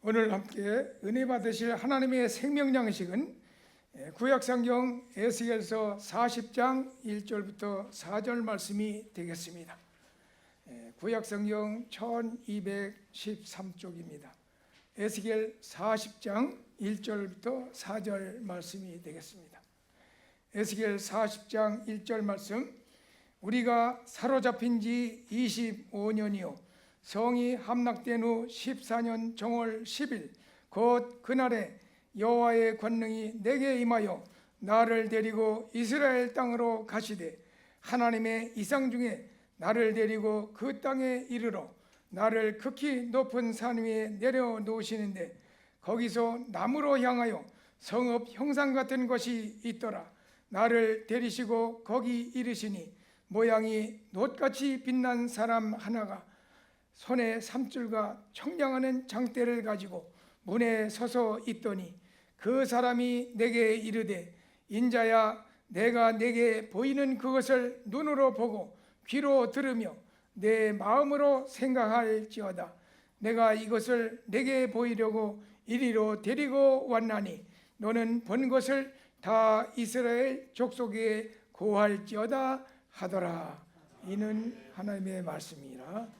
오늘 함께 은혜 받으실 하나님의 생명 양식은 구약성경 에스겔서 40장 1절부터 4절 말씀이 되겠습니다. 구약성경 1213쪽입니다. 에스겔 40장 1절부터 4절 말씀이 되겠습니다. 에스겔 40장 1절 말씀, 우리가 사로잡힌 지 25년이요 성이 함락된 후 14년 정월 10일 곧 그날에 여호와의 권능이 내게 임하여 나를 데리고 이스라엘 땅으로 가시되 하나님의 이상 중에 나를 데리고 그 땅에 이르러 나를 극히 높은 산 위에 내려놓으시는데 거기서 남으로 향하여 성읍 형상 같은 것이 있더라. 나를 데리시고 거기 이르시니 모양이 놋같이 빛난 사람 하나가 손에 삼줄과 청량하는 장대를 가지고 문에 서서 있더니 그 사람이 내게 이르되 인자야, 내가 내게 보이는 그것을 눈으로 보고 귀로 들으며 내 마음으로 생각할지어다. 내가 이것을 내게 보이려고 이리로 데리고 왔나니 너는 본 것을 다 이스라엘 족속에 고할지어다 하더라. 이는 하나님의 말씀이라.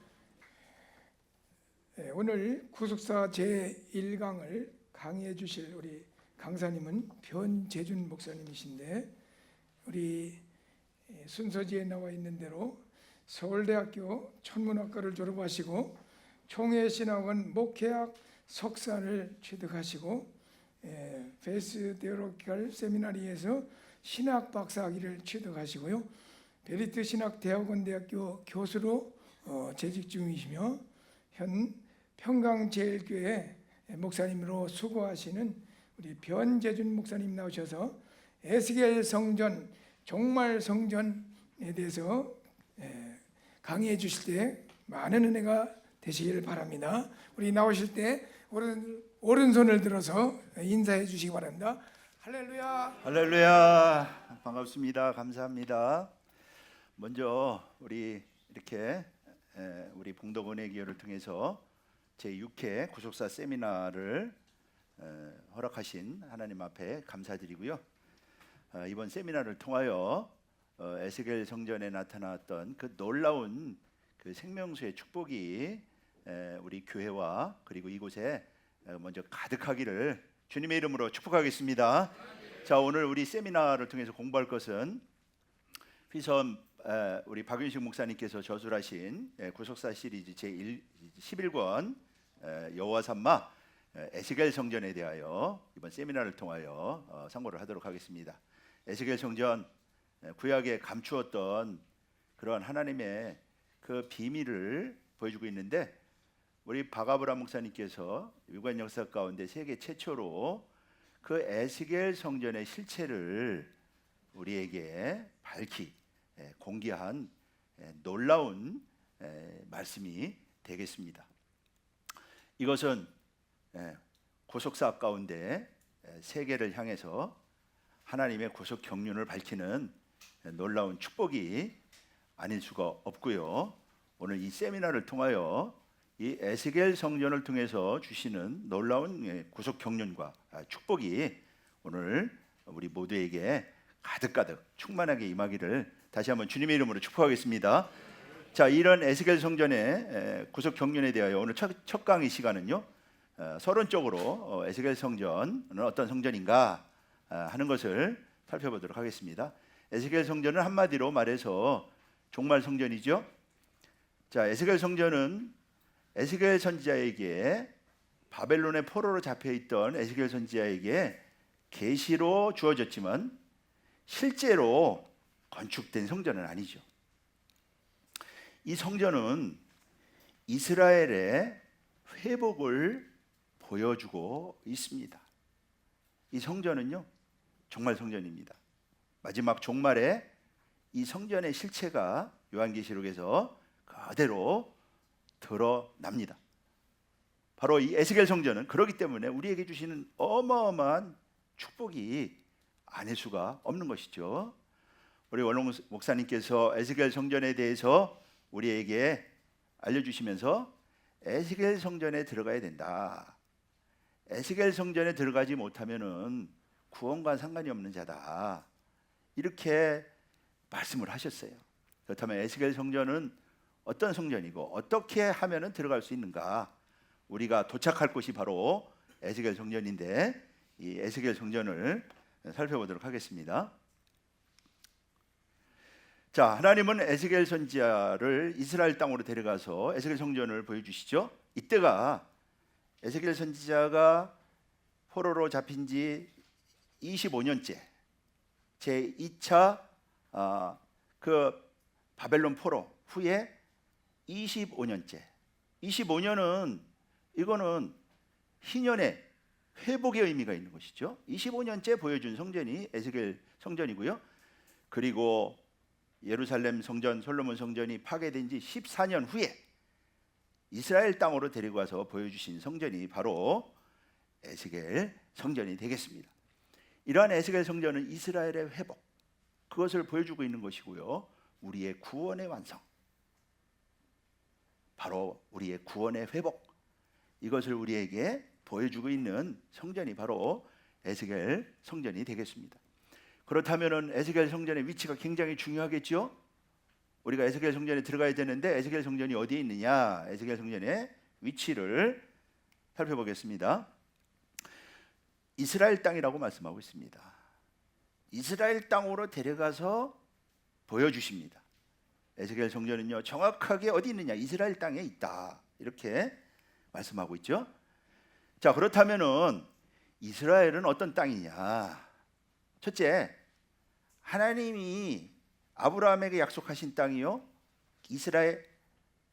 오늘 구속사 제1강을 강의해 주실 우리 강사님은 변재준 목사님이신데, 우리 순서지에 나와 있는 대로 서울대학교 천문학과를 졸업하시고 총회신학원 목회학 석사를 취득하시고 베이스 테올로기컬 세미나리에서 신학 박사학위를 취득하시고요, 베리트 신학대학원 대학교 교수로 재직 중이시며 현 평강제일교회 목사님으로 수고하시는 우리 변재준 목사님 나오셔서 에스겔 성전, 종말 성전에 대해서 강의해 주실 때 많은 은혜가 되시길 바랍니다. 우리 나오실 때 오른손을 들어서 인사해 주시기 바랍니다. 할렐루야. 할렐루야. 반갑습니다. 감사합니다. 먼저 우리 이렇게 우리 봉덕은혜 기여를 통해서 제6회 구속사 세미나를 허락하신 하나님 앞에 감사드리고요. 이번 세미나를 통하여 에스겔 성전에 나타났던 그 놀라운 그 생명수의 축복이 우리 교회와 그리고 이곳에 먼저 가득하기를 주님의 이름으로 축복하겠습니다. 자, 오늘 우리 세미나를 통해서 공부할 것은 피섬 우리 박윤식 목사님께서 저술하신 구속사 시리즈 제11권 여호와 삼마 에스겔 성전에 대하여 이번 세미나를 통하여 상고를 하도록 하겠습니다. 에스겔 성전, 구약에 감추었던 그런 하나님의 그 비밀을 보여주고 있는데, 우리 박아브람 목사님께서 유관 역사 가운데 세계 최초로 그 에스겔 성전의 실체를 우리에게 밝히 공개한 놀라운 말씀이 되겠습니다. 이것은 구속사 가운데 세계를 향해서 하나님의 구속 경륜을 밝히는 놀라운 축복이 아닐 수가 없고요. 오늘 이 세미나를 통하여 이 에스겔 성전을 통해서 주시는 놀라운 구속 경륜과 축복이 오늘 우리 모두에게 가득가득 충만하게 임하기를 다시 한번 주님의 이름으로 축복하겠습니다. 자, 이런 에스겔 성전의 구속 경륜에 대하여 오늘 첫 강의 시간은요, 서론적으로 에스겔 성전은 어떤 성전인가 하는 것을 살펴보도록 하겠습니다. 에스겔 성전은 한마디로 말해서 종말 성전이죠. 자, 에스겔 성전은 에스겔 선지자에게 바벨론의 포로로 잡혀있던 에스겔 선지자에게 계시로 주어졌지만 실제로 건축된 성전은 아니죠. 이 성전은 이스라엘의 회복을 보여주고 있습니다. 이 성전은요, 종말 성전입니다. 마지막 종말에 이 성전의 실체가 요한계시록에서 그대로 드러납니다. 바로 이 에스겔 성전은 그렇기 때문에 우리에게 주시는 어마어마한 축복이 아닐 수가 없는 것이죠. 우리 원롱 목사님께서 에스겔 성전에 대해서 우리에게 알려주시면서 에스겔 성전에 들어가야 된다. 에스겔 성전에 들어가지 못하면은 구원과 상관이 없는 자다, 이렇게 말씀을 하셨어요. 그렇다면 에스겔 성전은 어떤 성전이고 어떻게 하면은 들어갈 수 있는가? 우리가 도착할 곳이 바로 에스겔 성전인데, 이 에스겔 성전을 살펴보도록 하겠습니다. 자, 하나님은 에스겔 선지자를 이스라엘 땅으로 데려가서 에스겔 성전을 보여주시죠. 이때가 에스겔 선지자가 포로로 잡힌 지 25년째, 제 2차 그 바벨론 포로 후에 25년째. 25년은 이거는 희년의 회복의 의미가 있는 것이죠. 25년째 보여준 성전이 에스겔 성전이고요. 그리고 예루살렘 성전, 솔로몬 성전이 파괴된 지 14년 후에 이스라엘 땅으로 데리고 와서 보여주신 성전이 바로 에스겔 성전이 되겠습니다. 이러한 에스겔 성전은 이스라엘의 회복, 그것을 보여주고 있는 것이고요. 우리의 구원의 완성, 바로 우리의 구원의 회복, 이것을 우리에게 보여주고 있는 성전이 바로 에스겔 성전이 되겠습니다. 그렇다면 에스겔 성전의 위치가 굉장히 중요하겠죠. 우리가 에스겔 성전에 들어가야 되는데 에스겔 성전이 어디에 있느냐? 에스겔 성전의 위치를 살펴보겠습니다. 이스라엘 땅이라고 말씀하고 있습니다. 이스라엘 땅으로 데려가서 보여주십니다. 에스겔 성전은요, 정확하게 어디 있느냐? 이스라엘 땅에 있다, 이렇게 말씀하고 있죠. 자, 그렇다면은 이스라엘은 어떤 땅이냐? 첫째, 하나님이 아브라함에게 약속하신 땅이요, 이스라엘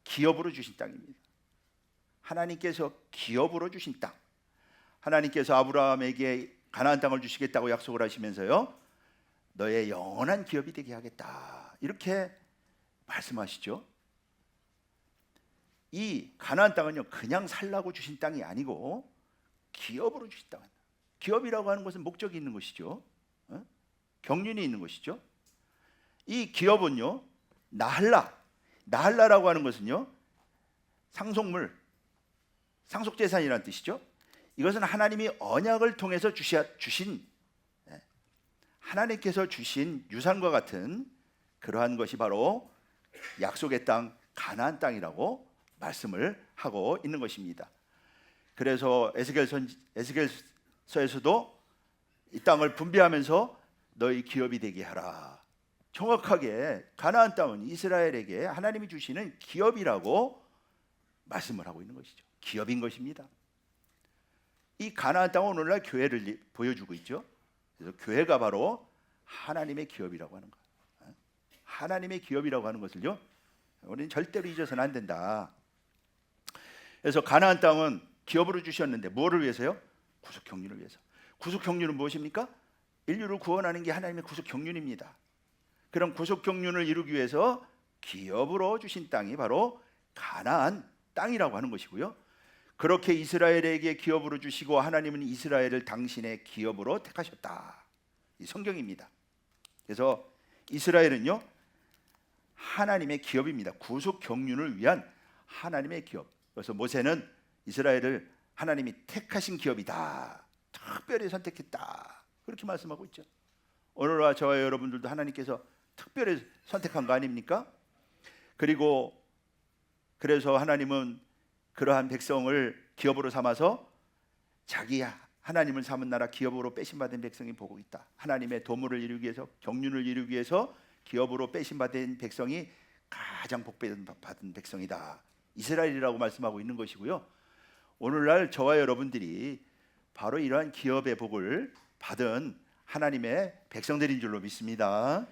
기업으로 주신 땅입니다. 하나님께서 기업으로 주신 땅, 하나님께서 아브라함에게 가나안 땅을 주시겠다고 약속을 하시면서요, 너의 영원한 기업이 되게 하겠다, 이렇게 말씀하시죠. 이 가나안 땅은요, 그냥 살라고 주신 땅이 아니고 기업으로 주신 땅. 기업이라고 하는 것은 목적이 있는 것이죠. 경륜이 있는 것이죠. 이 기업은요, 나할라라고 하는 것은요, 상속물, 상속재산이라는 뜻이죠. 이것은 하나님이 언약을 통해서 주신, 하나님께서 주신 유산과 같은 그러한 것이 바로 약속의 땅 가나안 땅이라고 말씀을 하고 있는 것입니다. 그래서 에스겔서에서도 이 땅을 분배하면서 너희 기업이 되게 하라, 정확하게 가나안 땅은 이스라엘에게 하나님이 주시는 기업이라고 말씀을 하고 있는 것이죠. 기업인 것입니다. 이 가나안 땅은 오늘날 교회를 보여주고 있죠. 그래서 교회가 바로 하나님의 기업이라고 하는 거예요. 하나님의 기업이라고 하는 것을요, 우리는 절대로 잊어서는 안 된다. 그래서 가나안 땅은 기업으로 주셨는데 뭐를 위해서요? 구속 경륜을 위해서. 구속 경륜은 무엇입니까? 인류를 구원하는 게 하나님의 구속 경륜입니다. 그럼 구속 경륜을 이루기 위해서 기업으로 주신 땅이 바로 가나안 땅이라고 하는 것이고요. 그렇게 이스라엘에게 기업으로 주시고 하나님은 이스라엘을 당신의 기업으로 택하셨다, 이 성경입니다. 그래서 이스라엘은요, 하나님의 기업입니다. 구속 경륜을 위한 하나님의 기업. 그래서 모세는 이스라엘을 하나님이 택하신 기업이다, 특별히 선택했다, 그렇게 말씀하고 있죠. 오늘날 저와 여러분들도 하나님께서 특별히 선택한 거 아닙니까? 그리고 그래서 하나님은 그러한 백성을 기업으로 삼아서 자기 하나님을 삼은 나라 기업으로 빼심받은 백성이 보고 있다. 하나님의 도모를 이루기 위해서, 경륜을 이루기 위해서 기업으로 빼심받은 백성이 가장 복받은 백성이다, 이스라엘이라고 말씀하고 있는 것이고요. 오늘날 저와 여러분들이 바로 이러한 기업의 복을 받은 하나님의 백성들인 줄로 믿습니다.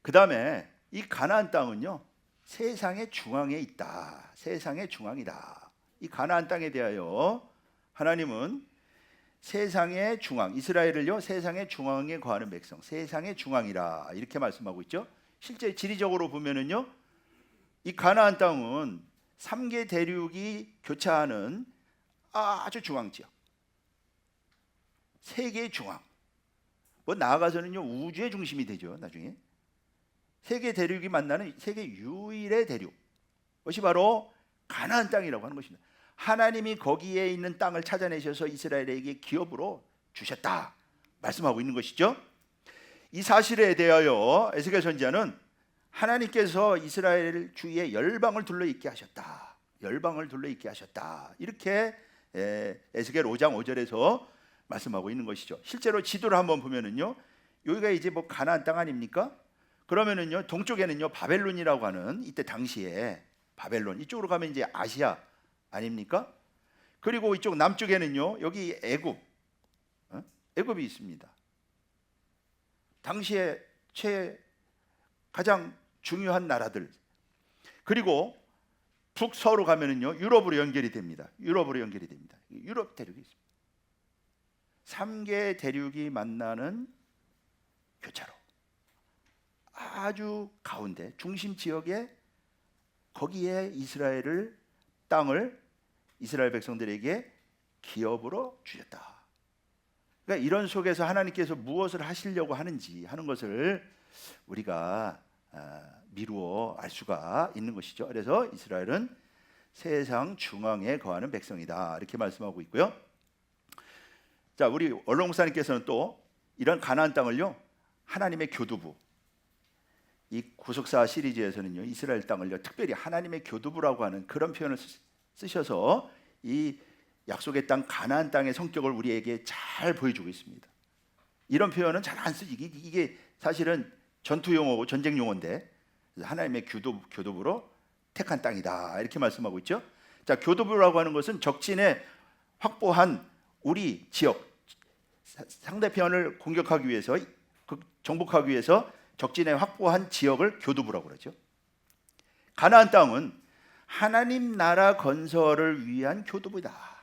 그 다음에 이 가나안 땅은요, 세상의 중앙에 있다, 세상의 중앙이다. 이 가나안 땅에 대하여 하나님은 세상의 중앙, 이스라엘을요, 세상의 중앙에 거하는 백성, 세상의 중앙이라, 이렇게 말씀하고 있죠. 실제 지리적으로 보면은요, 이 가나안 땅은 3개 대륙이 교차하는 아주 중앙 지역, 세계의 중앙, 뭐 나아가서는요, 우주의 중심이 되죠. 나중에 세계 대륙이 만나는 세계 유일의 대륙, 그것이 바로 가나안 땅이라고 하는 것입니다. 하나님이 거기에 있는 땅을 찾아내셔서 이스라엘에게 기업으로 주셨다 말씀하고 있는 것이죠. 이 사실에 대하여 에스겔 선지자는 하나님께서 이스라엘 주위에 열방을 둘러있게 하셨다. 열방을 둘러있게 하셨다. 이렇게 에스겔 5장 5절에서 말씀하고 있는 것이죠. 실제로 지도를 한번 보면은요, 여기가 이제 뭐 가나안 땅 아닙니까? 그러면은요, 동쪽에는요 바벨론이라고 하는, 이때 당시에 바벨론, 이쪽으로 가면 이제 아시아 아닙니까? 그리고 이쪽 남쪽에는요, 여기 애굽이 있습니다. 당시에 가장 중요한 나라들. 그리고 북서로 가면은요, 유럽으로 연결이 됩니다. 유럽으로 연결이 됩니다. 유럽 대륙이 있습니다. 3개 대륙이 만나는 교차로, 아주 가운데 중심 지역에, 거기에 땅을 이스라엘 백성들에게 기업으로 주셨다. 그러니까 이런 속에서 하나님께서 무엇을 하시려고 하는지 하는 것을 우리가 미루어 알 수가 있는 것이죠. 그래서 이스라엘은 세상 중앙에 거하는 백성이다, 이렇게 말씀하고 있고요. 자, 우리 원로 목사님께서는 또 이런 가나안 땅을요, 하나님의 교두부, 이 구속사 시리즈에서는요, 이스라엘 땅을요 특별히 하나님의 교두부라고 하는 그런 표현을 쓰셔서 이 약속의 땅 가나안 땅의 성격을 우리에게 잘 보여주고 있습니다. 이런 표현은 잘 안 쓰지. 이게 사실은 전투 용어고 전쟁 용어인데, 하나님의 교두부로 택한 땅이다, 이렇게 말씀하고 있죠. 자, 교두부라고 하는 것은 적진에 확보한 우리 지역, 상대편을 공격하기 위해서, 정복하기 위해서 적진에 확보한 지역을 교두부라고 그러죠. 가나안 땅은 하나님 나라 건설을 위한 교두부다.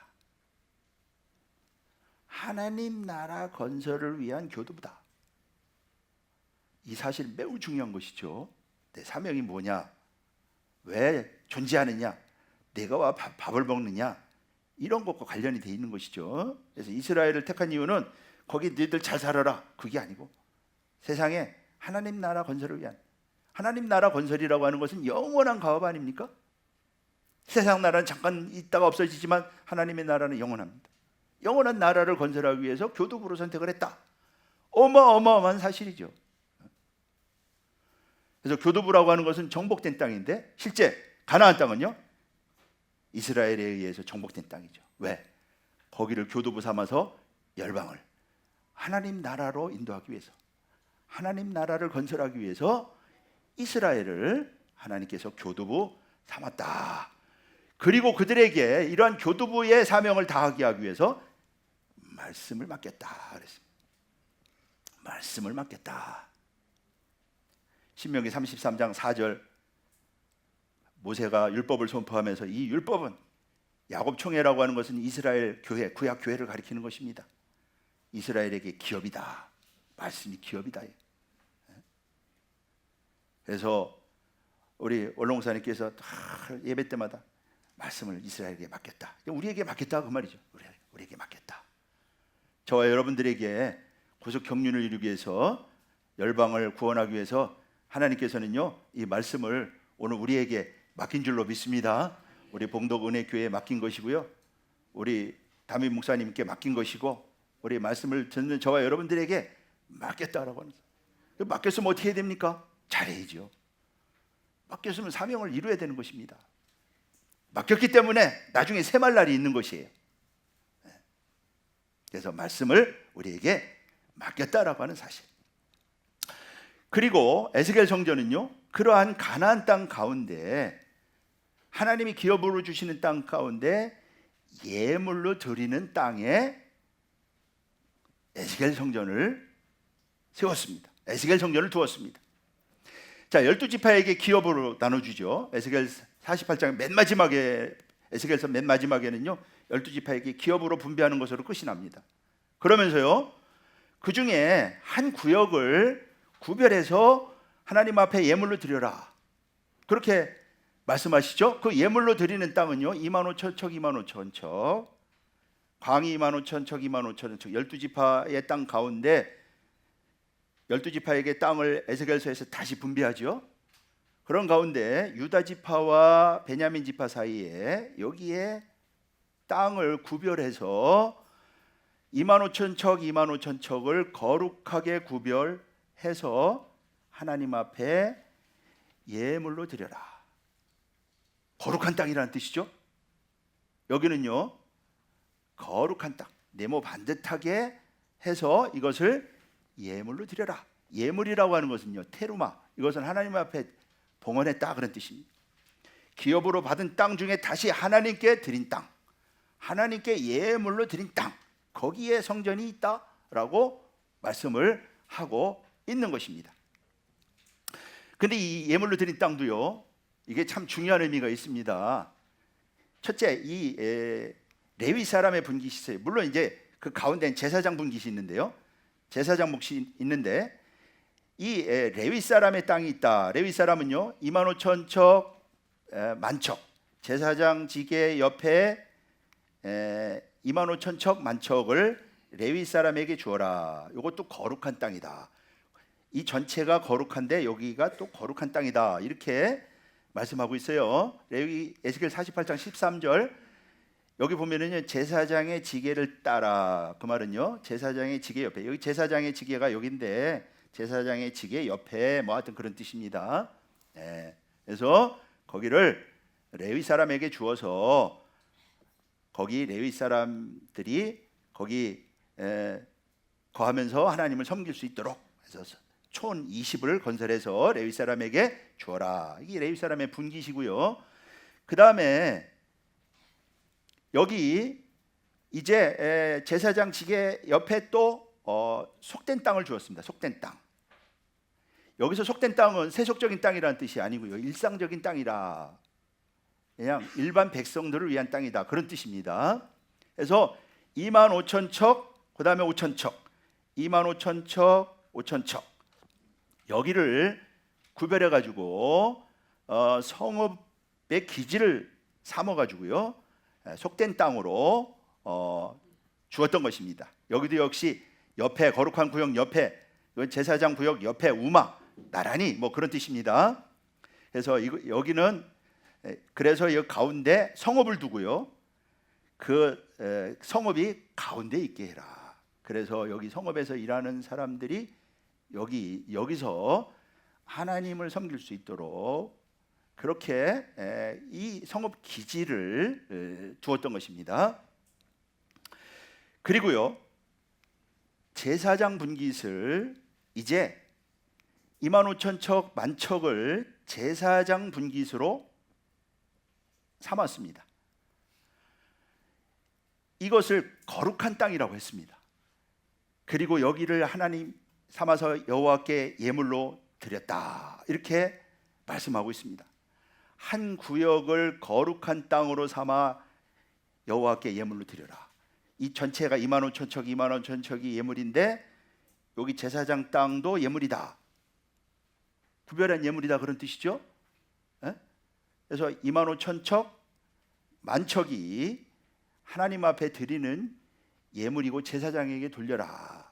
하나님 나라 건설을 위한 교두부다. 이 사실 매우 중요한 것이죠. 내 사명이 뭐냐, 왜 존재하느냐, 내가 와 밥을 먹느냐, 이런 것과 관련이 돼 있는 것이죠. 그래서 이스라엘을 택한 이유는 거기 너희들 잘 살아라, 그게 아니고 세상에 하나님 나라 건설을 위한, 하나님 나라 건설이라고 하는 것은 영원한 가업 아닙니까? 세상 나라는 잠깐 있다가 없어지지만 하나님의 나라는 영원합니다. 영원한 나라를 건설하기 위해서 교두부로 선택을 했다. 어마어마한 사실이죠. 그래서 교두부라고 하는 것은 정복된 땅인데, 실제 가나안 땅은요, 이스라엘에 의해서 정복된 땅이죠. 왜? 거기를 교두부 삼아서 열방을 하나님 나라로 인도하기 위해서, 하나님 나라를 건설하기 위해서 이스라엘을 하나님께서 교두부 삼았다. 그리고 그들에게 이러한 교두부의 사명을 다하게 하기 위해서 말씀을 맡겼다 그랬습니다. 말씀을 맡겼다. 신명기 33장 4절, 모세가 율법을 선포하면서, 이 율법은, 야곱 총회라고 하는 것은 이스라엘 교회, 구약 교회를 가리키는 것입니다. 이스라엘에게 기업이다. 말씀이 기업이다. 그래서 우리 원롱사님께서 예배 때마다 말씀을 이스라엘에게 맡겼다. 우리에게 맡겼다, 그 말이죠. 우리에게 맡겼다. 저와 여러분들에게 구속 경륜을 이루기 위해서, 열방을 구원하기 위해서 하나님께서는요, 이 말씀을 오늘 우리에게 맡긴 줄로 믿습니다. 우리 봉독 은혜교회에 맡긴 것이고요, 우리 담임 목사님께 맡긴 것이고, 우리 말씀을 듣는 저와 여러분들에게 맡겼다라고 하는, 맡겼으면 어떻게 해야 됩니까? 잘해야죠. 맡겼으면 사명을 이루어야 되는 것입니다. 맡겼기 때문에 나중에 샘할 날이 있는 것이에요. 그래서 말씀을 우리에게 맡겼다라고 하는 사실. 그리고 에스겔 성전은요, 그러한 가나안 땅 가운데, 하나님이 기업으로 주시는 땅 가운데 예물로 드리는 땅에 에스겔 성전을 세웠습니다. 에스겔 성전을 두었습니다. 자, 12지파에게 기업으로 나눠주죠. 에스겔 48장 맨 마지막에, 에스겔서 맨 마지막에는요, 12지파에게 기업으로 분배하는 것으로 끝이 납니다. 그러면서요, 그 중에 한 구역을 구별해서 하나님 앞에 예물로 드려라, 그렇게 말씀하시죠. 그 예물로 드리는 땅은요, 25,000척, 25,000척, 광이 25,000척, 25,000척, 12지파의 땅 가운데 12지파에게 땅을 에스겔서에서 다시 분배하죠. 그런 가운데 유다 지파와 베냐민 지파 사이에, 여기에 땅을 구별해서 25,000척 25,000척을 거룩하게 구별해서 하나님 앞에 예물로 드려라. 거룩한 땅이라는 뜻이죠. 여기는요, 거룩한 땅, 네모 반듯하게 해서 이것을 예물로 드려라. 예물이라고 하는 것은요, 테루마, 이것은 하나님 앞에 봉헌했다 그런 뜻입니다. 기업으로 받은 땅 중에 다시 하나님께 드린 땅, 하나님께 예물로 드린 땅, 거기에 성전이 있다라고 말씀을 하고 있는 것입니다. 근데 이 예물로 드린 땅도요, 이게 참 중요한 의미가 있습니다. 첫째, 이 레위 사람의 분깃이 있어요. 물론 이제 그 가운데는 제사장 분깃이 있는데요, 제사장 몫이 있는데, 이 레위 사람의 땅이 있다. 레위 사람은요, 25,000척 만척, 제사장 지게 옆에 25,000척 만척을 레위 사람에게 주어라. 이것도 거룩한 땅이다. 이 전체가 거룩한데 여기가 또 거룩한 땅이다. 이렇게 말씀하고 있어요. 레위 에스겔 48장 13절. 여기 보면은요, 제사장의 지게를 따라. 그 말은요, 제사장의 지게 옆에, 여기 제사장의 지게가 여기인데 제사장의 지게 옆에 뭐 하여튼 그런 뜻입니다. 그래서 거기를 레위 사람에게 주어서 거기 레위 사람들이 거기 거하면서 하나님을 섬길 수 있도록 해서 촌 20을 건설해서 레위 사람에게 주어라. 이게 레위 사람의 분깃이고요. 그 다음에 여기 이제 제사장 지게 옆에 또 속된 땅을 주었습니다. 속된 땅. 여기서 속된 땅은 세속적인 땅이라는 뜻이 아니고요, 일상적인 땅이라, 그냥 일반 백성들을 위한 땅이다 그런 뜻입니다. 그래서 25,000척, 그 다음에 5,000척, 25,000척, 5,000척, 여기를 구별해 가지고 성읍의 기지를 삼아 가지고요, 속된 땅으로 주었던 것입니다. 여기도 역시 옆에 거룩한 구역 옆에, 제사장 구역 옆에 우마, 나란히 뭐 그런 뜻입니다. 그래서 여기는 그래서 여기 가운데 성읍을 두고요, 그 성읍이 가운데 있게 해라. 그래서 여기 성읍에서 일하는 사람들이 여기서 하나님을 섬길 수 있도록 그렇게 이 성읍 기지를 두었던 것입니다. 그리고요, 제사장 분깃을 이제 25,000척 만척을 제사장 분깃으로 삼았습니다. 이것을 거룩한 땅이라고 했습니다. 그리고 여기를 하나님 삼아서 여호와께 예물로 드렸다, 이렇게 말씀하고 있습니다. 한 구역을 거룩한 땅으로 삼아 여호와께 예물로 드려라. 이 전체가 25,000척 25,000척이 예물인데 여기 제사장 땅도 예물이다, 구별한 예물이다 그런 뜻이죠. 그래서 25,000척 만척이 하나님 앞에 드리는 예물이고 제사장에게 돌려라,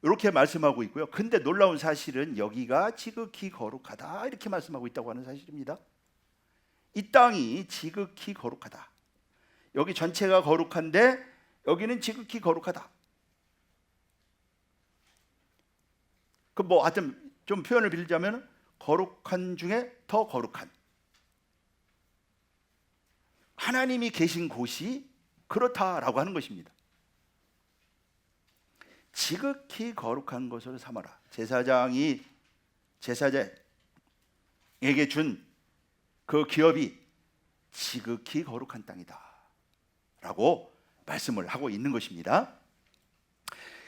이렇게 말씀하고 있고요. 근데 놀라운 사실은 여기가 지극히 거룩하다, 이렇게 말씀하고 있다고 하는 사실입니다. 이 땅이 지극히 거룩하다. 여기 전체가 거룩한데 여기는 지극히 거룩하다. 그 뭐 하여튼 좀 표현을 빌자면 거룩한 중에 더 거룩한, 하나님이 계신 곳이 그렇다라고 하는 것입니다. 지극히 거룩한 것으로 삼아라. 제사장이 제사장에게 준 그 기업이 지극히 거룩한 땅이다 라고 말씀을 하고 있는 것입니다.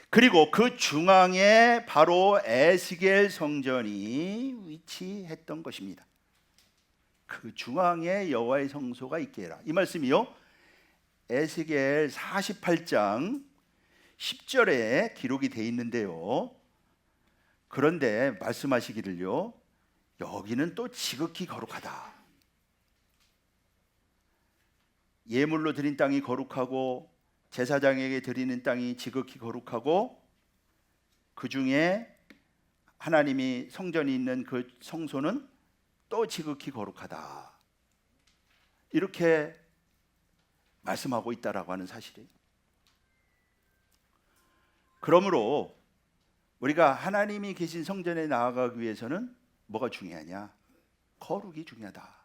그리고 그 중앙에 바로 에스겔 성전이 위치했던 것입니다. 그 중앙에 여호와의 성소가 있게 해라. 이 말씀이요, 에스겔 48장 10절에 기록이 되어 있는데요, 그런데 말씀하시기를요, 여기는 또 지극히 거룩하다. 예물로 드린 땅이 거룩하고 제사장에게 드리는 땅이 지극히 거룩하고 그 중에 하나님이 성전이 있는 그 성소는 또 지극히 거룩하다, 이렇게 말씀하고 있다라고 하는 사실이에요. 그러므로 우리가 하나님이 계신 성전에 나아가기 위해서는 뭐가 중요하냐? 거룩이 중요하다.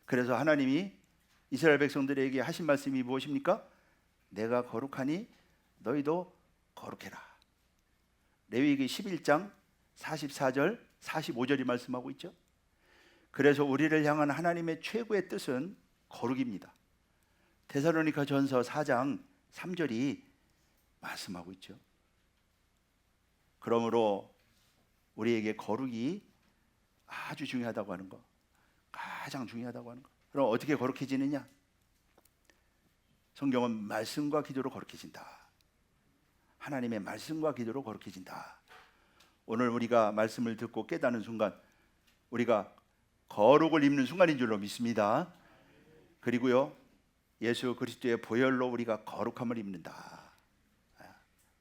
그래서 하나님이 이스라엘 백성들에게 하신 말씀이 무엇입니까? 내가 거룩하니 너희도 거룩해라. 레위기 11장 44절 45절이 말씀하고 있죠. 그래서 우리를 향한 하나님의 최고의 뜻은 거룩입니다. 데살로니가 전서 4장 3절이 말씀하고 있죠. 그러므로 우리에게 거룩이 아주 중요하다고 하는 거, 가장 중요하다고 하는 거. 그럼 어떻게 거룩해지느냐? 성경은 말씀과 기도로 거룩해진다. 하나님의 말씀과 기도로 거룩해진다. 오늘 우리가 말씀을 듣고 깨닫는 순간 우리가 거룩을 입는 순간인 줄로 믿습니다. 그리고요, 예수 그리스도의 보혈로 우리가 거룩함을 입는다.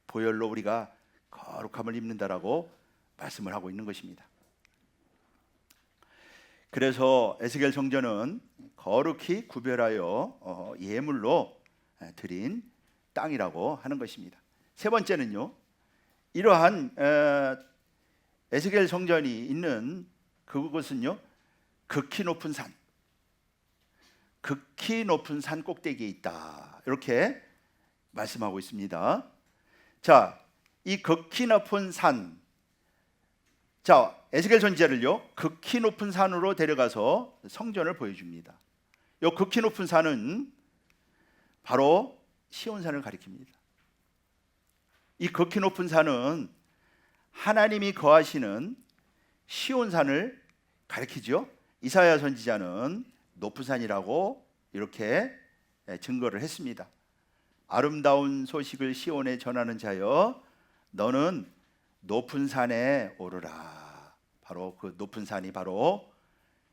보혈로 우리가 거룩함을 입는다라고 말씀을 하고 있는 것입니다. 그래서 에스겔 성전은 거룩히 구별하여 예물로 드린 땅이라고 하는 것입니다. 세 번째는요, 이러한 에스겔 성전이 있는 그곳은요, 극히 높은 산, 극히 높은 산 꼭대기에 있다, 이렇게 말씀하고 있습니다. 자, 이 극히 높은 산, 자, 에스겔 선지자를요, 극히 높은 산으로 데려가서 성전을 보여줍니다. 이 극히 높은 산은 바로 시온산을 가리킵니다. 이 극히 높은 산은 하나님이 거하시는 시온산을 가리키죠. 이사야 선지자는 높은 산이라고 이렇게 증거를 했습니다. 아름다운 소식을 시온에 전하는 자여, 너는 높은 산에 오르라. 바로 그 높은 산이 바로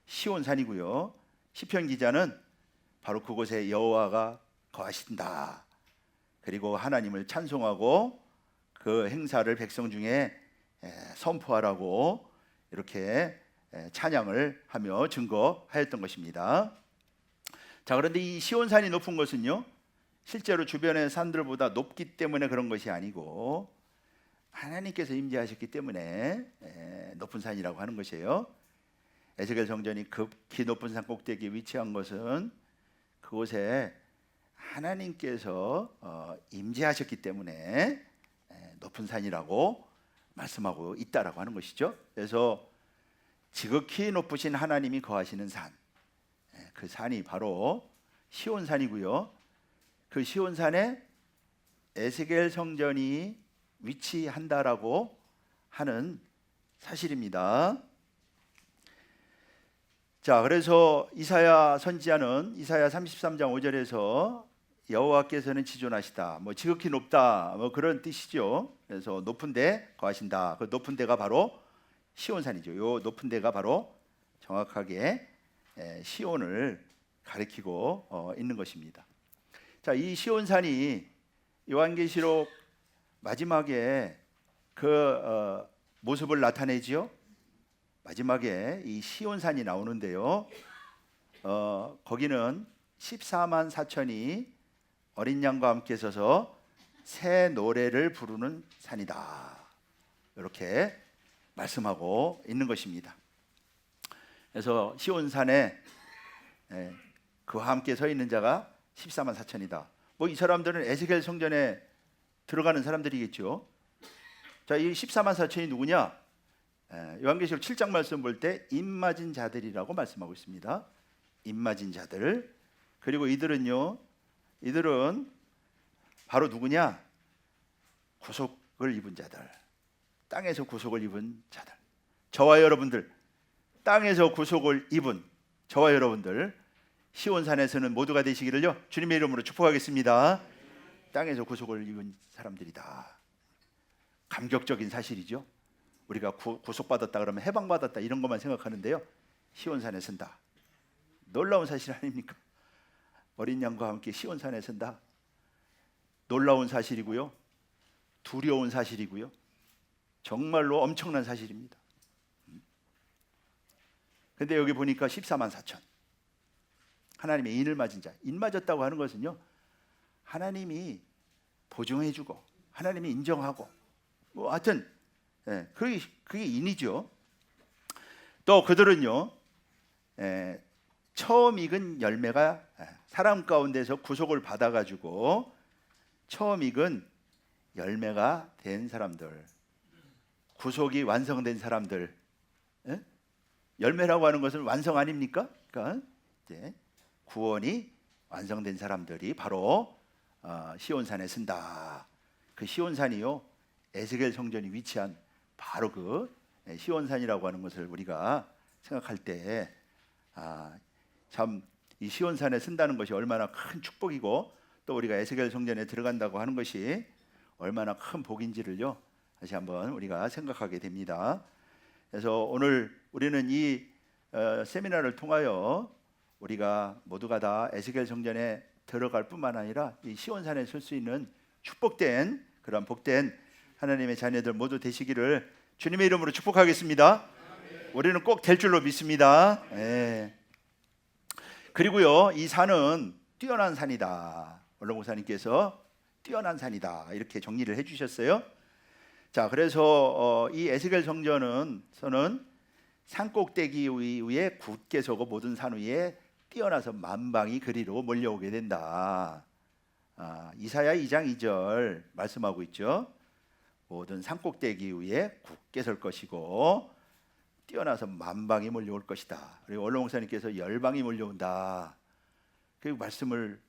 시온산이고요. 시편 기자는 바로 그곳에 여호와가 거하신다. 그리고 하나님을 찬송하고 그 행사를 백성 중에 선포하라고 이렇게 찬양을 하며 증거하였던 것입니다. 자, 그런데 이 시온산이 높은 것은요, 실제로 주변의 산들보다 높기 때문에 그런 것이 아니고 하나님께서 임재하셨기 때문에 높은 산이라고 하는 것이에요. 에스겔 성전이 극히 높은 산 꼭대기에 위치한 것은 그곳에 하나님께서 임재하셨기 때문에 높은 산이라고 말씀하고 있다라고 하는 것이죠. 그래서 지극히 높으신 하나님이 거하시는 산, 그 산이 바로 시온산이고요. 그 시온산에 에스겔 성전이 위치한다라고 하는 사실입니다. 자, 그래서 이사야 선지자는 이사야 33장 5절에서 여호와께서는 지존하시다, 뭐 지극히 높다, 뭐 그런 뜻이죠. 그래서 높은 데 거하신다. 그 높은 데가 바로 시온산이죠. 요 높은 데가 바로 정확하게 시온을 가리키고 있는 것입니다. 자, 이 시온산이 요한계시록 마지막에 그 모습을 나타내지요. 마지막에 이 시온산이 나오는데요, 거기는 14만 4천이 어린 양과 함께 서서 새 노래를 부르는 산이다, 이렇게 말씀하고 있는 것입니다. 그래서 시온산에 그와 함께 서 있는 자가 14만 4천이다. 뭐 이 사람들은 에스겔 성전에 들어가는 사람들이겠죠. 자, 이 14만 4천이 누구냐? 요한계시록 7장 말씀 볼 때 입맞은 자들이라고 말씀하고 있습니다. 입맞은 자들. 그리고 이들은 바로 누구냐? 구속을 입은 자들, 땅에서 구속을 입은 자들. 저와 여러분들, 땅에서 구속을 입은 저와 여러분들, 시온산에서는 모두가 되시기를요 주님의 이름으로 축복하겠습니다. 땅에서 구속을 입은 사람들이다. 감격적인 사실이죠. 우리가 구속받았다 그러면 해방받았다 이런 것만 생각하는데요, 시온산에 선다, 놀라운 사실 아닙니까? 어린 양과 함께 시온산에 선다. 놀라운 사실이고요, 두려운 사실이고요, 정말로 엄청난 사실입니다. 근데 여기 보니까 14만 4천. 하나님의 인을 맞은 자. 인 맞았다고 하는 것은요, 하나님이 보증해주고 하나님이 인정하고 뭐 하여튼 그게 인이죠. 또 그들은요, 처음 익은 열매가 사람 가운데서 구속을 받아가지고 처음 익은 열매가 된 사람들, 구속이 완성된 사람들. 열매라고 하는 것은 완성 아닙니까? 그러니까 이제 구원이 완성된 사람들이 바로 시온산에 쓴다. 그 시온산이요, 에스겔 성전이 위치한 바로 그 시온산이라고 하는 것을 우리가 생각할 때 참 이 시온산에 쓴다는 것이 얼마나 큰 축복이고, 또 우리가 에스겔 성전에 들어간다고 하는 것이 얼마나 큰 복인지를요, 다시 한번 우리가 생각하게 됩니다. 그래서 오늘 우리는 이 세미나를 통하여 우리가 모두가 다 에스겔 성전에 들어갈 뿐만 아니라 이 시온산에 설 수 있는 축복된 그런 복된 하나님의 자녀들 모두 되시기를 주님의 이름으로 축복하겠습니다. 우리는 꼭 될 줄로 믿습니다. 그리고요, 이 산은 뛰어난 산이다. 원로 목사님께서 뛰어난 산이다 이렇게 정리를 해주셨어요. 자, 그래서 이 에스겔 성전은 산꼭대기 위에 굳게 서고 모든 산 위에 뛰어나서 만방이 그리로 몰려오게 된다. 이사야 2장 2절 말씀하고 있죠. 모든 산꼭대기 위에 굳게 설 것이고 뛰어나서 만방이 몰려올 것이다. 그리고 원로 목사님께서 열방이 몰려온다. 그 말씀을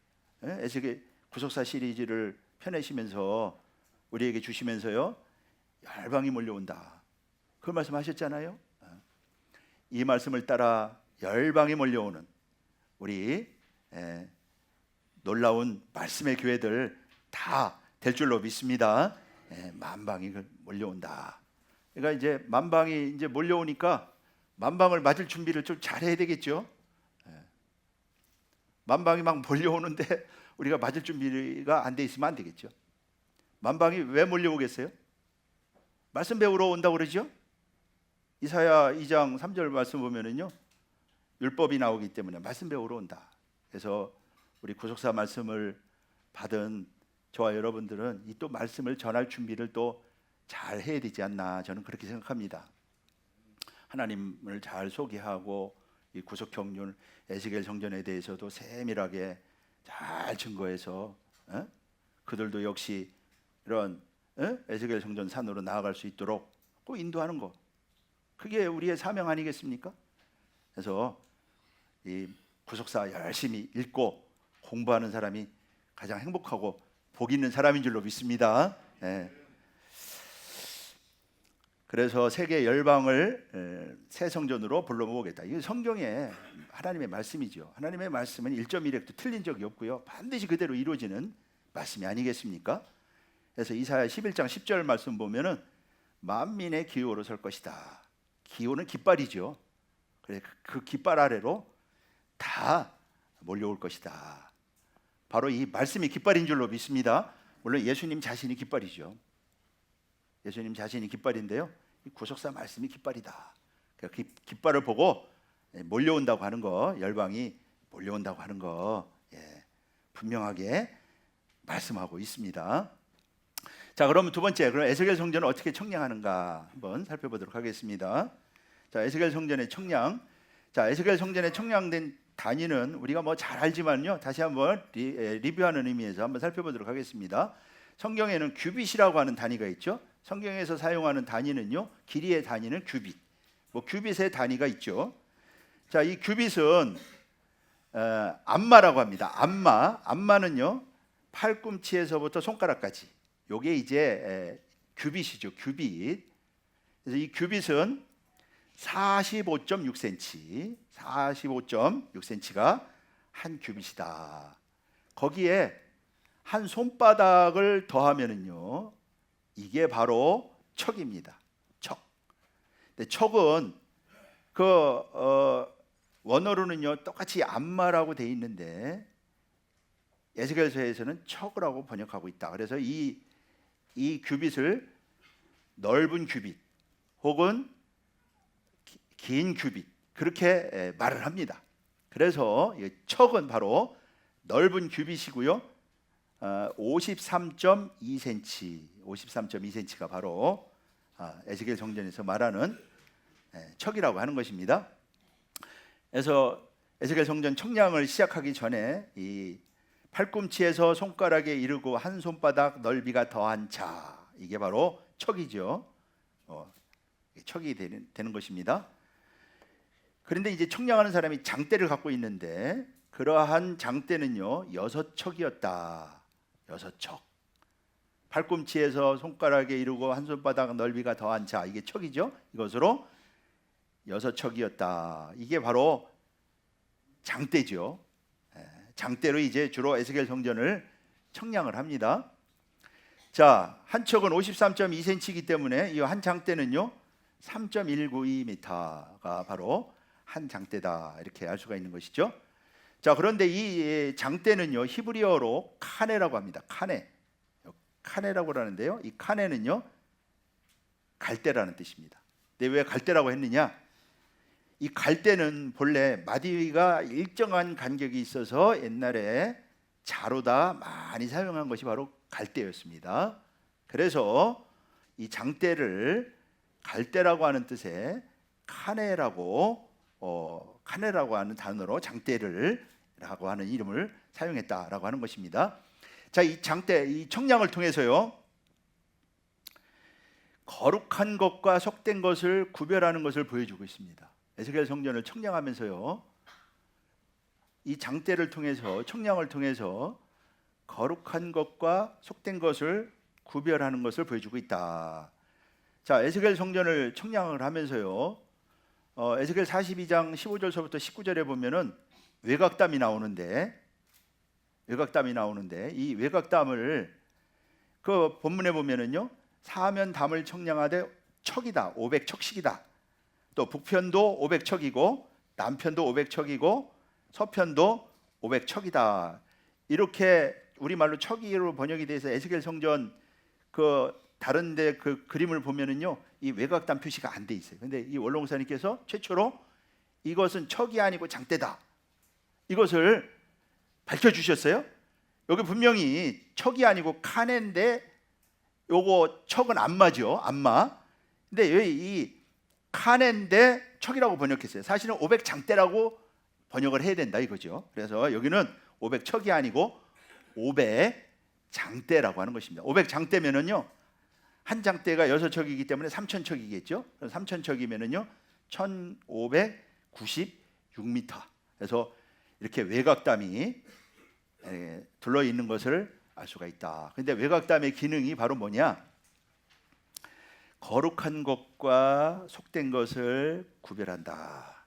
에스겔 구속사 시리즈를 펴내시면서 우리에게 주시면서요, 열방이 몰려온다. 그 말씀하셨잖아요. 이 말씀을 따라 열방이 몰려오는 우리 놀라운 말씀의 교회들 다 될 줄로 믿습니다. 만방이 몰려온다. 그러니까 이제 만방이 이제 몰려오니까 만방을 맞을 준비를 좀 잘해야 되겠죠. 만방이 막 몰려오는데 우리가 맞을 준비가 안 돼 있으면 안 되겠죠. 만방이 왜 몰려오겠어요? 말씀 배우러 온다고 그러죠. 이사야 2장 3절 말씀 보면은요, 율법이 나오기 때문에 말씀 배우러 온다. 그래서 우리 구속사 말씀을 받은 저와 여러분들은 이 또 말씀을 전할 준비를 또 잘 해야 되지 않나, 저는 그렇게 생각합니다. 하나님을 잘 소개하고 이 구속 경륜 에스겔 성전에 대해서도 세밀하게 잘 증거해서 그들도 역시 이런 에스겔 성전 산으로 나아갈 수 있도록 꼭 인도하는 것, 그게 우리의 사명 아니겠습니까? 그래서 이 구속사 열심히 읽고 공부하는 사람이 가장 행복하고 복 있는 사람인 줄로 믿습니다. 그래서 세계 열방을 새 성전으로 불러 모으겠다. 이게 성경의 하나님의 말씀이죠. 하나님의 말씀은 1.1획도 틀린 적이 없고요, 반드시 그대로 이루어지는 말씀이 아니겠습니까? 그래서 이사야 11장 10절 말씀 보면은 만민의 기호로 설 것이다. 기호는 깃발이죠. 그래, 그 깃발 아래로 다 몰려올 것이다. 바로 이 말씀이 깃발인 줄로 믿습니다. 물론 예수님 자신이 깃발이죠. 예수님 자신이 깃발인데요, 이 구속사 말씀이 깃발이다. 그 깃발을 보고 몰려온다고 하는 거, 열방이 몰려온다고 하는 거 분명하게 말씀하고 있습니다. 자, 그러면 두 번째, 그럼 에스겔 성전을 어떻게 청량하는가 한번 살펴보도록 하겠습니다. 자, 에스겔 성전의 청량. 자, 에스겔 성전에 청량된 단위는 우리가 뭐 잘 알지만요, 다시 한번 리뷰하는 의미에서 한번 살펴보도록 하겠습니다. 성경에는 규빗이라고 하는 단위가 있죠. 성경에서 사용하는 단위는요, 길이의 단위는 규빗. 뭐 규빗의 단위가 있죠. 자, 이 규빗은 암마라고 합니다. 암마는요, 팔꿈치에서부터 손가락까지. 요게 이제 규빗이죠. 규빗. 그래서 이 규빗은 45.6cm가 한 규빗이다. 거기에 한 손바닥을 더하면은요, 이게 바로 척입니다. 척. 근데 척은 원어로는요 똑같이 암마라고 돼 있는데 에스겔서에서는 척이라고 번역하고 있다. 그래서 이 규빗을 넓은 규빗 혹은 긴 규빗 그렇게 말을 합니다. 그래서 이 척은 바로 넓은 규빗이고요. 53.2cm, 53.2cm가 바로 에스겔 성전에서 말하는 척이라고 하는 것입니다. 그래서 에스겔 성전 청량을 시작하기 전에 이 팔꿈치에서 손가락에 이르고 한 손바닥 넓이가 더한 자, 이게 바로 척이죠. 척이 되는 것입니다. 그런데 이제 청량하는 사람이 장대를 갖고 있는데 그러한 장대는요 6척이었다. 6척. 팔꿈치에서 손가락에 이르고 한 손바닥 넓이가 더한 자, 이게 척이죠. 이것으로 6척이었다. 이게 바로 장대죠. 장대로 이제 주로 에스겔 성전을 청량을 합니다. 자, 한 척은 53.2cm이기 때문에 이 한 장대는요 3.192m가 바로 한 장대다, 이렇게 알 수가 있는 것이죠. 자, 그런데 이 장대는요 히브리어로 카네라고 합니다. 카네라고 하는데요, 이 카네는요 갈대라는 뜻입니다. 근데 왜 갈대라고 했느냐? 이 갈대는 본래 마디가 일정한 간격이 있어서 옛날에 자로다 많이 사용한 것이 바로 갈대였습니다. 그래서 이 장대를 갈대라고 하는 뜻의 카네라고 하는 단어로 장대를라고 하는 이름을 사용했다라고 하는 것입니다. 자, 이 장대, 이 청량을 통해서요 거룩한 것과 속된 것을 구별하는 것을 보여주고 있습니다. 에스겔 성전을 청량하면서요 이 장대를 통해서, 청량을 통해서 거룩한 것과 속된 것을 구별하는 것을 보여주고 있다. 자, 에스겔 성전을 청량을 하면서요 에스겔 42장 15절서부터 19절에 보면은 외곽담이 나오는데 이 외곽담을 그 본문에 보면은요 사면 담을 청량하되 척이다, 500척씩이다. 또 북편도 500척이고 남편도 500척이고 서편도 500척이다. 이렇게 우리말로 척이로 번역이 돼서 에스겔 성전 그 다른데 그 그림을 보면은요 이 외곽담 표시가 안 돼 있어요. 근데 이 원로목사님께서 최초로 이것은 척이 아니고 장대다, 이것을 밝혀주셨어요. 여기 분명히 척이 아니고 카네인데 요거 척은 안마죠, 안마. 근데 왜 이 카네인데 척이라고 번역했어요? 사실은 500장대라고 번역을 해야 된다 이거죠. 그래서 여기는 500척이 아니고 500장대라고 하는 것입니다. 500장대면은요 한 장대가 6척이기 때문에 3000척이겠죠. 3000척이면은요 1596m. 그래서 이렇게 외곽담이 둘러 있는 것을 알 수가 있다. 근데 외곽담의 기능이 바로 뭐냐? 거룩한 것과 속된 것을 구별한다.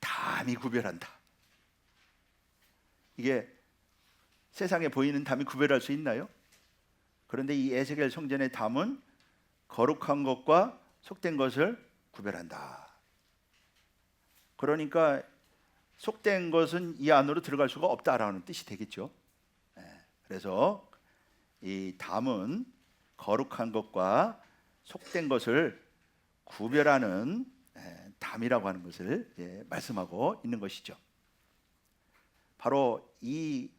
담이 구별한다. 이게 세상에 보이는 담이 구별할 수 있나요? 그런데 이 에스겔 성전의 담은 거룩한 것과 속된 것을 구별한다. 그러니까 속된 것은 이 안으로 들어갈 수가 없다라는 뜻이 되겠죠. 그래서 이 담은 거룩한 것과 속된 것을 구별하는 담이라고 하는 것을 말씀하고 있는 것이죠. 바로 이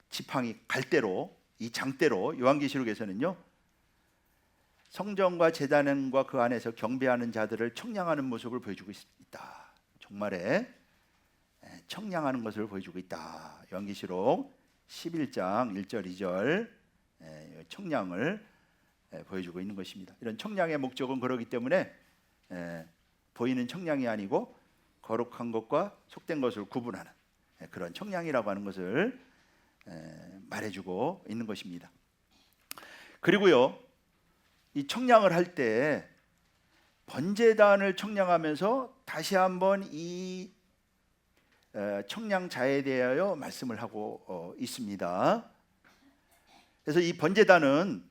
지팡이 갈대로, 이 장대로 요한계시록에서는요 성전과 제단과 그 안에서 경배하는 자들을 청량하는 모습을 보여주고 있다. 종말에 청량하는 것을 보여주고 있다. 요한계시록 11장 1절 2절 청량을 보여주고 있는 것입니다. 이런 청량의 목적은 그러기 때문에 보이는 청량이 아니고 거룩한 것과 속된 것을 구분하는 그런 청량이라고 하는 것을 말해주고 있는 것입니다. 그리고요 이 청량을 할 때 번제단을 청량하면서 다시 한번 이 청량자에 대하여 말씀을 하고 있습니다. 그래서 이 번제단은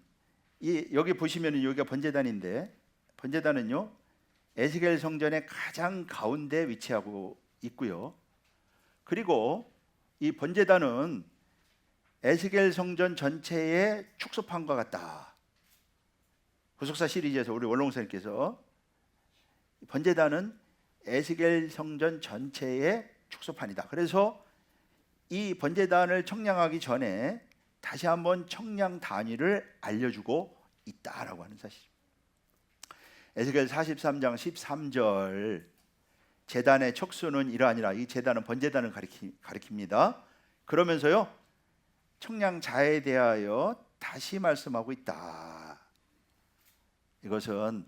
여기 보시면 여기가 번제단인데 번제단은요 에스겔 성전의 가장 가운데 위치하고 있고요. 그리고 이 번제단은 에스겔 성전 전체의 축소판과 같다. 구속사 시리즈에서 우리 원로목사님께서 번제단은 에스겔 성전 전체의 축소판이다. 그래서 이 번제단을 청량하기 전에 다시 한번 청량 단위를 알려주고 있다라고 하는 사실. 에스겔 43장 13절 제단의 척수는 이러하니라. 이 제단은 번제단을 가리킵니다. 그러면서요 청량자에 대하여 다시 말씀하고 있다. 이것은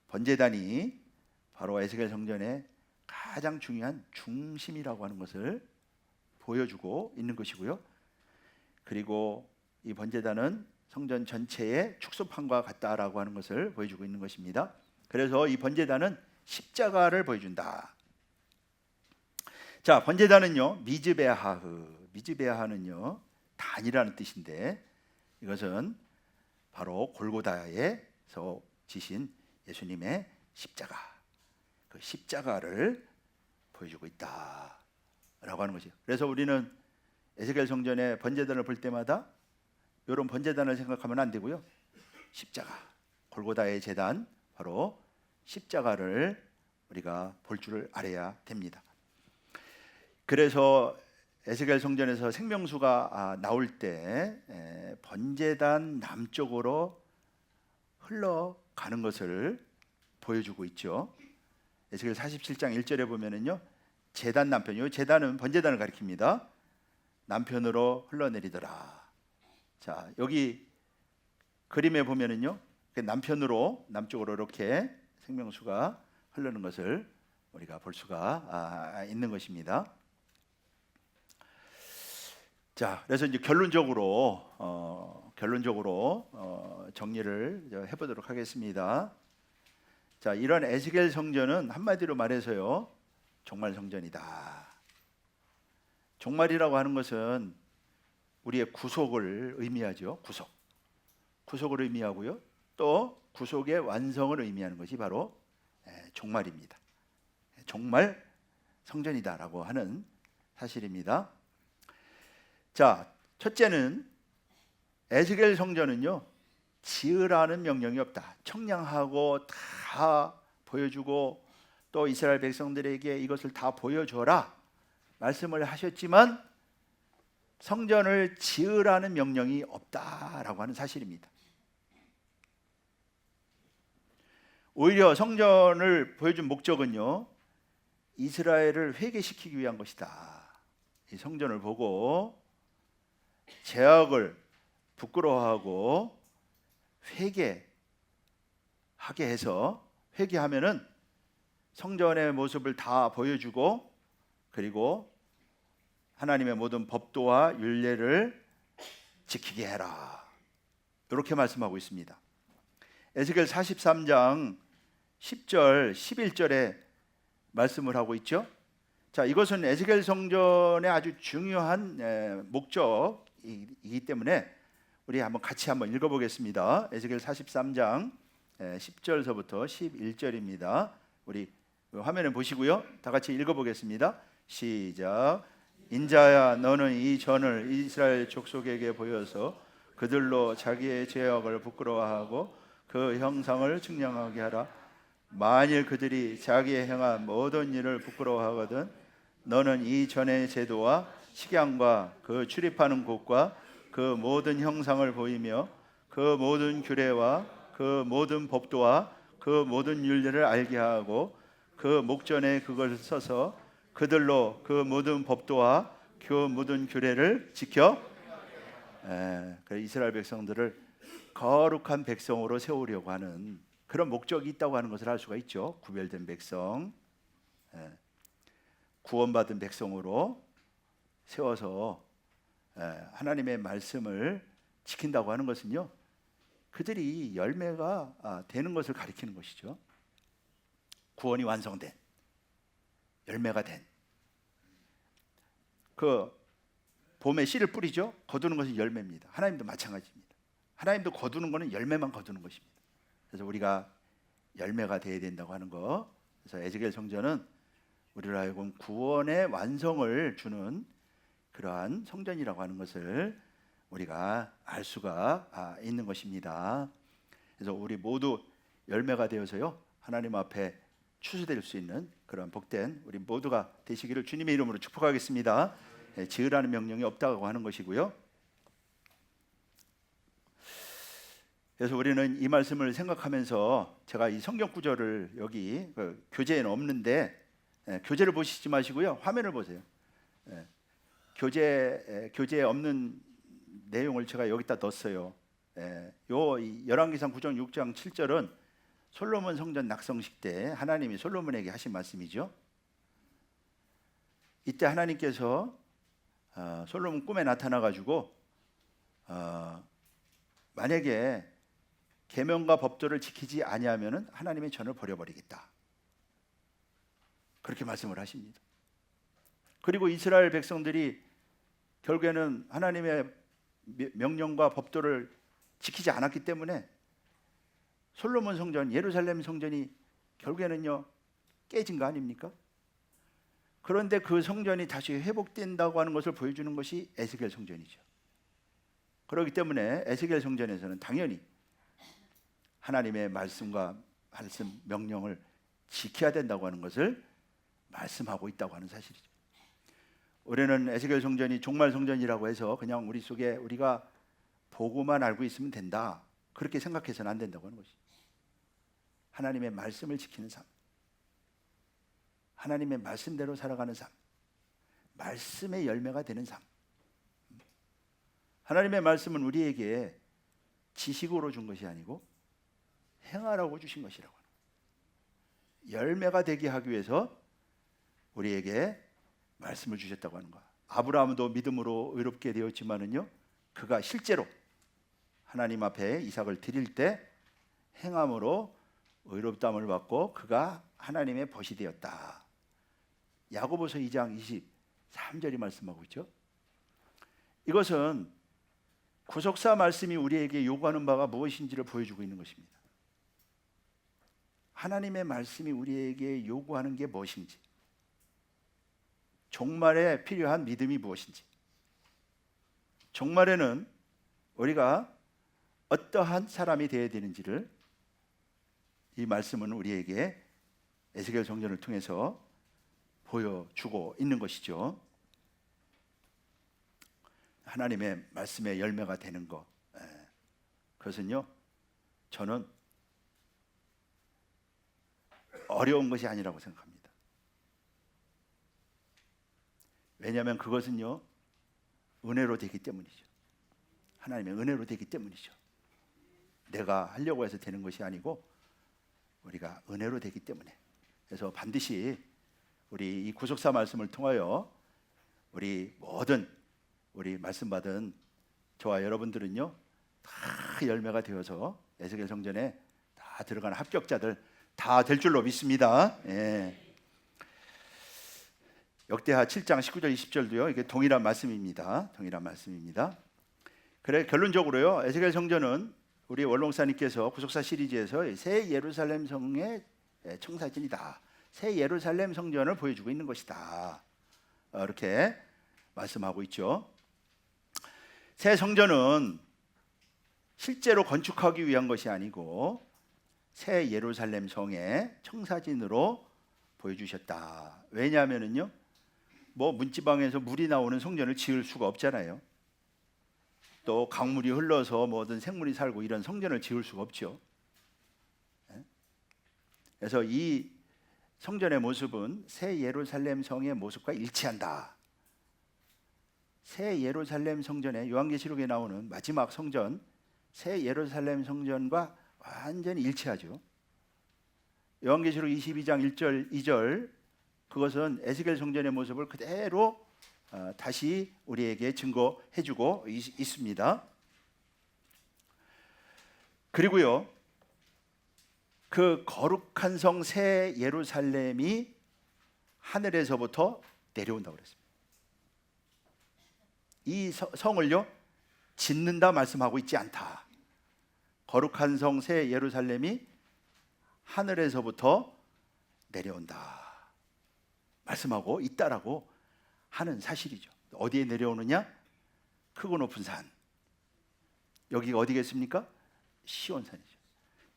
번제단이 바로 에스겔 성전의 가장 중요한 중심이라고 하는 것을 보여주고 있는 것이고요. 그리고 이 번제단은 성전 전체의 축소판과 같다라고 하는 것을 보여주고 있는 것입니다. 그래서 이 번제단은 십자가를 보여준다. 자, 번제단은요 미즈베하는요 단이라는 뜻인데 이것은 바로 골고다에서 지신 예수님의 십자가, 그 십자가를 보여주고 있다라고 하는 것이에요. 그래서 우리는 에스겔 성전의 번제단을 볼 때마다 이런 번제단을 생각하면 안 되고요. 십자가, 골고다의 제단, 바로 십자가를 우리가 볼 줄을 알아야 됩니다. 그래서 에스겔 성전에서 생명수가 나올 때 번제단 남쪽으로 흘러가는 것을 보여주고 있죠. 에스겔 47장 1절에 보면은요, 제단 남편, 이 제단은 번제단을 가리킵니다. 남편으로 흘러내리더라. 자, 여기 그림에 보면은요, 남편으로 남쪽으로 이렇게 생명수가 흐르는 것을 우리가 볼 수가 있는 것입니다. 자, 그래서 이제 결론적으로 정리를 해보도록 하겠습니다. 자, 이런 에스겔 성전은 한마디로 말해서요, 종말 성전이다. 종말이라고 하는 것은 우리의 구속을 의미하죠. 구속을 의미하고요. 또 구속의 완성을 의미하는 것이 바로 종말입니다. 종말 성전이다라고 하는 사실입니다. 자, 첫째는 에스겔 성전은요, 지으라는 명령이 없다. 청량하고 다 보여주고 또 이스라엘 백성들에게 이것을 다 보여줘라 말씀을 하셨지만 성전을 지으라는 명령이 없다라고 하는 사실입니다. 오히려 성전을 보여준 목적은요, 이스라엘을 회개시키기 위한 것이다. 이 성전을 보고 죄악을 부끄러워하고 회개하게 해서, 회개하면은 성전의 모습을 다 보여주고 그리고 하나님의 모든 법도와 율례를 지키게 해라. 이렇게 말씀하고 있습니다. 에스겔 43장 10절, 11절에 말씀을 하고 있죠. 자, 이것은 에스겔 성전의 아주 중요한 목적이기 때문에 우리 같이 한번 읽어보겠습니다. 에스겔 43장 10절서부터 11절입니다. 우리 화면에 보시고요. 다 같이 읽어보겠습니다. 시작. 인자야, 너는 이 전을 이스라엘 족속에게 보여서 그들로 자기의 죄악을 부끄러워하고 그 형상을 측량하게 하라. 만일 그들이 자기의 행한 모든 일을 부끄러워하거든 너는 이 전의 제도와 식양과 그 출입하는 곳과 그 모든 형상을 보이며 그 모든 규례와 그 모든 법도와 그 모든 율례를 알게 하고 그 목전에 그것을 써서 그들로 그 모든 법도와 그 모든 규례를 지켜 이스라엘 백성들을 거룩한 백성으로 세우려고 하는 그런 목적이 있다고 하는 것을 알 수가 있죠. 구별된 백성, 구원받은 백성으로 세워서 하나님의 말씀을 지킨다고 하는 것은요, 그들이 열매가 되는 것을 가리키는 것이죠. 구원이 완성된, 열매가 된. 그 봄에 씨를 뿌리죠. 거두는 것은 열매입니다. 하나님도 마찬가지입니다. 하나님도 거두는 것은 열매만 거두는 것입니다. 그래서 우리가 열매가 되어야 된다고 하는 거. 그래서 에스겔 성전은 우리로 하여금 구원의 완성을 주는 그러한 성전이라고 하는 것을 우리가 알 수가 있는 것입니다. 그래서 우리 모두 열매가 되어서요, 하나님 앞에 추수될 수 있는 그런 그런 복된 우리 모두가 되시기를 주님의 이름으로 축복하겠습니다. 지으라는 명령이 없다고 하는 것이고요. 그래서 우리는 이 말씀을 생각하면서 제가 이 성경 구절을 여기 교재에는 없는데 교재를 보시지 마시고요. 화면을 보세요. 교재에 없는 내용을 제가 여기다 넣었어요. 요 열왕기상 9장 6장 7절은 솔로몬 성전 낙성식 때 하나님이 솔로몬에게 하신 말씀이죠. 이때 하나님께서 솔로몬 꿈에 나타나 가지고 만약에 계명과 법도를 지키지 아니하면은 하나님의 전을 버려버리겠다. 그렇게 말씀을 하십니다. 그리고 이스라엘 백성들이 결국에는 하나님의 명령과 법도를 지키지 않았기 때문에 솔로몬 성전, 예루살렘 성전이 결국에는요 깨진 거 아닙니까? 그런데 그 성전이 다시 회복된다고 하는 것을 보여주는 것이 에스겔 성전이죠. 그렇기 때문에 에스겔 성전에서는 당연히 하나님의 말씀과 말씀 명령을 지켜야 된다고 하는 것을 말씀하고 있다고 하는 사실이죠. 우리는 에스겔 성전이 종말 성전이라고 해서 그냥 우리 속에 우리가 보고만 알고 있으면 된다, 그렇게 생각해서는 안 된다고 하는 것이죠. 하나님의 말씀을 지키는 삶, 하나님의 말씀대로 살아가는 삶, 말씀의 열매가 되는 삶. 하나님의 말씀은 우리에게 지식으로 준 것이 아니고 행하라고 주신 것이라고 하는 거예요. 열매가 되게 하기 위해서 우리에게 말씀을 주셨다고 하는 거야. 아브라함도 믿음으로 의롭게 되었지만은요, 그가 실제로 하나님 앞에 이삭을 드릴 때 행함으로 의롭다함을 받고 그가 하나님의 벗이 되었다. 야고보서 2장 23절이 말씀하고 있죠. 이것은 구속사 말씀이 우리에게 요구하는 바가 무엇인지를 보여주고 있는 것입니다. 하나님의 말씀이 우리에게 요구하는 게 무엇인지, 종말에 필요한 믿음이 무엇인지, 종말에는 우리가 어떠한 사람이 되어야 되는지를 이 말씀은 우리에게 에스겔 성전을 통해서 보여주고 있는 것이죠. 하나님의 말씀의 열매가 되는 것, 그것은요 저는 어려운 것이 아니라고 생각합니다. 왜냐하면 그것은요 은혜로 되기 때문이죠. 하나님의 은혜로 되기 때문이죠. 내가 하려고 해서 되는 것이 아니고 우리가 은혜로 되기 때문에. 그래서 반드시 우리 이 구속사 말씀을 통하여 우리 모든 우리 말씀 받은 저와 여러분들은요 다 열매가 되어서 에스겔 성전에 다 들어가는 합격자들 다 될 줄로 믿습니다. 역대하 7장 19절 20절도요 이게 동일한 말씀입니다. 동일한 말씀입니다. 그래 결론적으로요 에스겔 성전은 우리 원롱사님께서 구속사 시리즈에서 새 예루살렘 성의 청사진이다, 새 예루살렘 성전을 보여주고 있는 것이다, 이렇게 말씀하고 있죠. 새 성전은 실제로 건축하기 위한 것이 아니고 새 예루살렘 성의 청사진으로 보여주셨다. 왜냐하면은요 뭐 문지방에서 물이 나오는 성전을 지을 수가 없잖아요. 또 강물이 흘러서 뭐든 생물이 살고 이런 성전을 지을 수가 없죠. 그래서 이 성전의 모습은 새 예루살렘 성의 모습과 일치한다. 새 예루살렘 성전의 요한계시록에 나오는 마지막 성전 새 예루살렘 성전과 완전히 일치하죠. 요한계시록 22장 1절 2절 그것은 에스겔 성전의 모습을 그대로 다시 우리에게 증거해주고 있습니다. 그리고요 그 거룩한 성 새 예루살렘이 하늘에서부터 내려온다고 그랬습니다. 이 성을요 짓는다 말씀하고 있지 않다. 거룩한 성 새 예루살렘이 하늘에서부터 내려온다 말씀하고 있다라고 하는 사실이죠. 어디에 내려오느냐? 크고 높은 산. 여기가 어디겠습니까? 시온산이죠.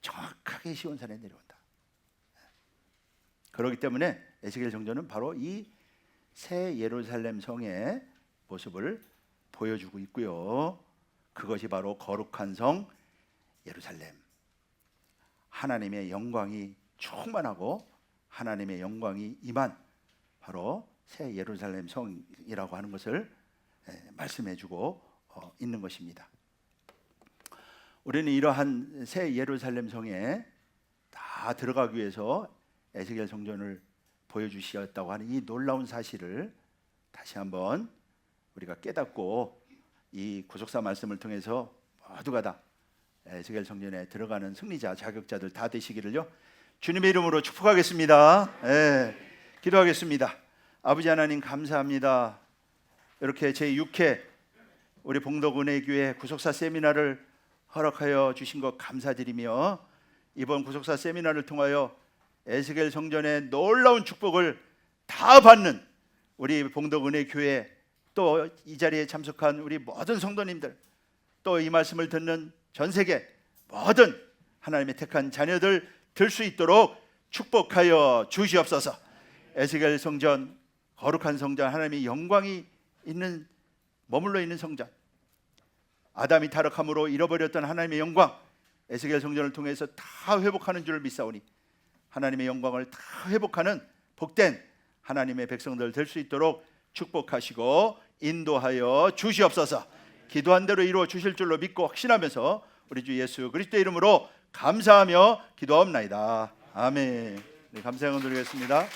정확하게 시온산에 내려온다. 그렇기 때문에 에스겔 성전은 바로 이 새 예루살렘 성의 모습을 보여주고 있고요. 그것이 바로 거룩한 성 예루살렘, 하나님의 영광이 충만하고 하나님의 영광이 임한 바로 새 예루살렘 성이라고 하는 것을 말씀해주고 있는 것입니다. 우리는 이러한 새 예루살렘 성에 다 들어가기 위해서 에스겔 성전을 보여주셨다고 하는 이 놀라운 사실을 다시 한번 우리가 깨닫고 이 구속사 말씀을 통해서 모두가 다 에스겔 성전에 들어가는 승리자, 자격자들 다 되시기를요 주님의 이름으로 축복하겠습니다. 기도하겠습니다. 아버지 하나님 감사합니다. 이렇게 제6회 우리 봉덕은혜교회 구속사 세미나를 허락하여 주신 것 감사드리며 이번 구속사 세미나를 통하여 에스겔 성전의 놀라운 축복을 다 받는 우리 봉덕은혜교회, 또 이 자리에 참석한 우리 모든 성도님들, 또 이 말씀을 듣는 전 세계 모든 하나님의 택한 자녀들 될 수 있도록 축복하여 주시옵소서. 에스겔 성전, 거룩한 성전, 하나님의 영광이 있는, 머물러 있는 성전, 아담이 타락함으로 잃어버렸던 하나님의 영광, 에스겔 성전을 통해서 다 회복하는 줄을 믿사오니 하나님의 영광을 다 회복하는 복된 하나님의 백성들 될 수 있도록 축복하시고 인도하여 주시옵소서. 기도한 대로 이루어 주실 줄로 믿고 확신하면서 우리 주 예수 그리스도의 이름으로 감사하며 기도하옵나이다. 아멘. 네, 감사 영광 드리겠습니다.